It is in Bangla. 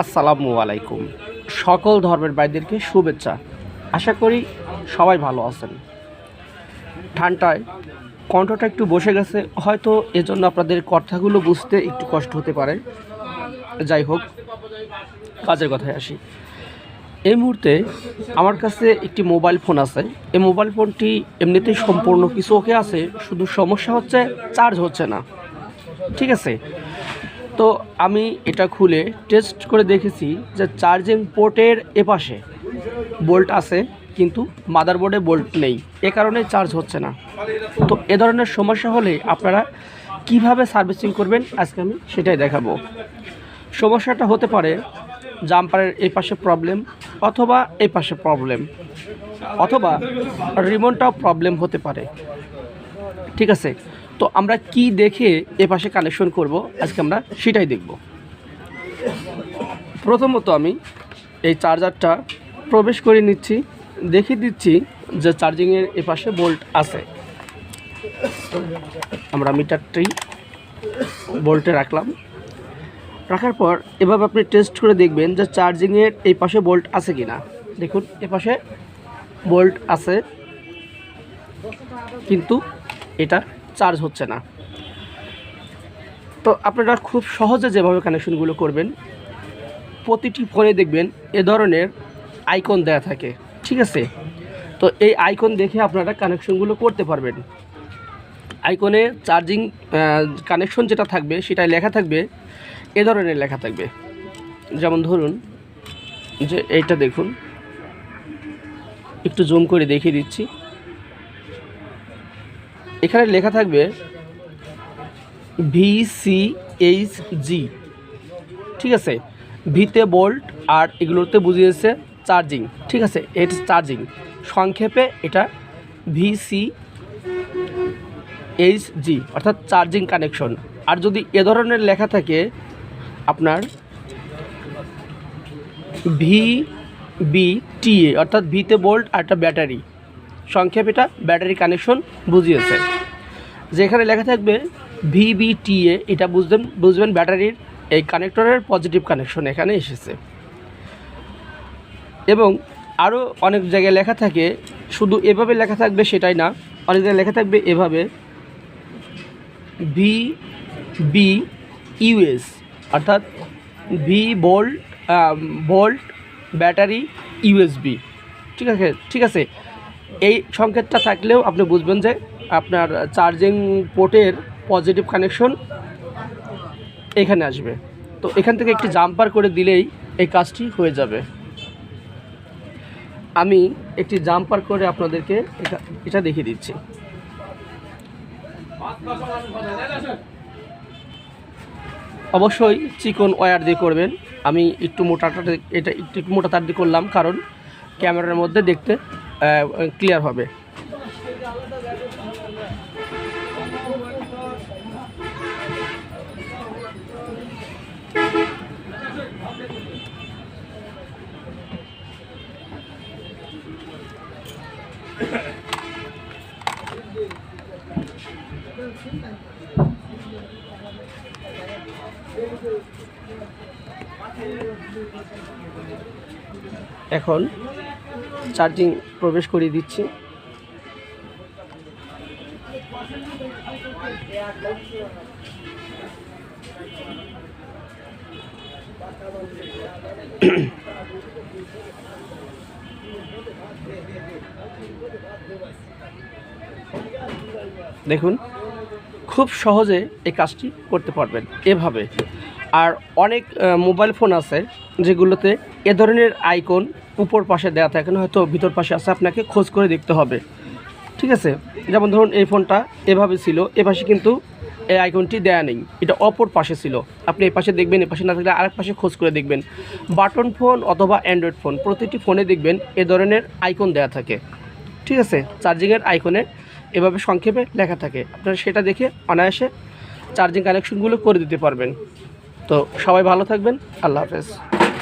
আসসালামু আলাইকুম। সকল ধর্মের ভাইদেরকে শুভেচ্ছা। আশা করি সবাই ভালো আছেন। ঠান্ডায় কণ্ঠটা একটু বসে গেছে, হয়তো এজন্য আপনাদের কথাগুলো বুঝতে একটু কষ্ট হতে পারে। যাই হোক, কাজের কথায় আসি। এই মুহূর্তে আমার কাছে একটি মোবাইল ফোন আছে। এই মোবাইল ফোনটি এমনিতেই সম্পূর্ণ কিছু ওকে আছে, শুধু সমস্যা হচ্ছে চার্জ হচ্ছে না। ঠিক আছে, তো আমি এটা খুলে টেস্ট করে দেখেছি যে চার্জিং পোর্টের এপাশে বোল্ট আছে, কিন্তু মাদারবোর্ডে বোল্ট নেই, এ কারণে চার্জ হচ্ছে না। তো এ ধরনের সমস্যা হলে আপনারা কিভাবে সার্ভিসিং করবেন আজকে আমি সেটাই দেখাবো। সমস্যাটা হতে পারে জাম্পারের এই পাশে প্রবলেম, অথবা এই পাশে প্রবলেম, অথবা রিমোটটাও প্রবলেম হতে পারে। ঠিক আছে, তো আমরা কি দেখে এ পাশে কানেকশন করব আজকে আমরা সেটাই দেখব। প্রথমত আমি এই চার্জারটা প্রবেশ করে নিচ্ছি, দেখিয়ে দিচ্ছি যে চার্জিংয়ের এ পাশে বোল্ট আছে। আমরা মিটারটি বোল্টে রাখলাম, রাখার পর এভাবে আপনি টেস্ট করে দেখবেন যে চার্জিংয়ের এই পাশে বোল্ট আছে কি না। দেখুন এ পাশে বোল্ট আছে, কিন্তু এটা চার্জ হচ্ছে না। তো আপনারা খুব সহজে যেভাবে কানেকশনগুলো করবেন, প্রতিটি ফোনে দেখবেন এ ধরনের আইকন দেয়া থাকে। ঠিক আছে, তো এই আইকন দেখে আপনারা কানেকশনগুলো করতে পারবেন। আইকনে চার্জিং কানেকশন যেটা থাকবে সেটাই লেখা থাকবে, এ ধরনের লেখা থাকবে। যেমন ধরুন যে এইটা দেখুন, একটু জুম করে দেখিয়ে দিচ্ছি। এখানে লেখা থাকবে VCHG। ঠিক আছে, ভিতে বোল্ট আর এগুলোতে বুঝিয়েছে চার্জিং। ঠিক আছে, এটা চার্জিং, সংক্ষেপে এটা VCHG অর্থাৎ চার্জিং কানেকশন। আর যদি এ ধরনের লেখা থাকে আপনার VBTA অর্থাৎ ভিতে বোল্ট আর একটা ব্যাটারি, সংক্ষেপে এটা ব্যাটারি কানেকশন বুঝিয়েছে। যেখানে লেখা থাকবে VBTA, এটা বুঝবেন ব্যাটারির এই কানেক্টরের পজিটিভ কানেকশন এখানে এসেছে। এবং আরও অনেক জায়গায় লেখা থাকে, শুধু এভাবে লেখা থাকবে সেটাই না, অনেক জায়গায় লেখা থাকবে এভাবে VBUS অর্থাৎ বোল্ট ব্যাটারি USB। ঠিক আছে, এই সংকেতটা থাকলেও আপনি বুঝবেন যে আপনার চার্জিং পোর্টের পজিটিভ কানেকশন এখানে আসবে। তো এখান থেকে একটি জাম্পার করে দিলেই এই কাজটি হয়ে যাবে। আমি একটি জাম্পার করে আপনাদেরকে এটা দেখিয়ে দিচ্ছি। অবশ্যই চিকন ওয়্যার দিয়ে করবেন। আমি একটু মোটা তার দিয়ে করলাম, কারণ ক্যামেরার মধ্যে দেখতে ক্লিয়ার হবে। এখন চার্জিং প্রবেশ করিয়ে দিচ্ছি। দেখুন খুব সহজে এই কাজটি করতে পারবেন এভাবে। আর অনেক মোবাইল ফোন আছে যেগুলোতে এ ধরনের আইকন উপর পাশে দেওয়া থাকে না, হয়তো ভিতর পাশে আছে, আপনাকে খোঁজ করে দেখতে হবে। ঠিক আছে, যেমন ধরুন এই ফোনটা এভাবে ছিল, এ পাশে কিন্তু এই আইকনটি দেয়া নেই, এটা অপর পাশে ছিল। আপনি এই পাশে দেখবেন, এ পাশে না থাকলে আরেক পাশে খোঁজ করে দেখবেন। বাটন ফোন অথবা অ্যান্ড্রয়েড ফোন প্রতিটি ফোনে দেখবেন এ ধরনের আইকন দেয়া থাকে। ঠিক আছে, চার্জিংয়ের আইকনে এভাবে সংক্ষেপে লেখা থাকে, আপনারা সেটা দেখে অনায়াসে চার্জিং কানেকশনগুলো করে দিতে পারবেন। তো সবাই ভালো থাকবেন, আল্লাহ হাফেজ।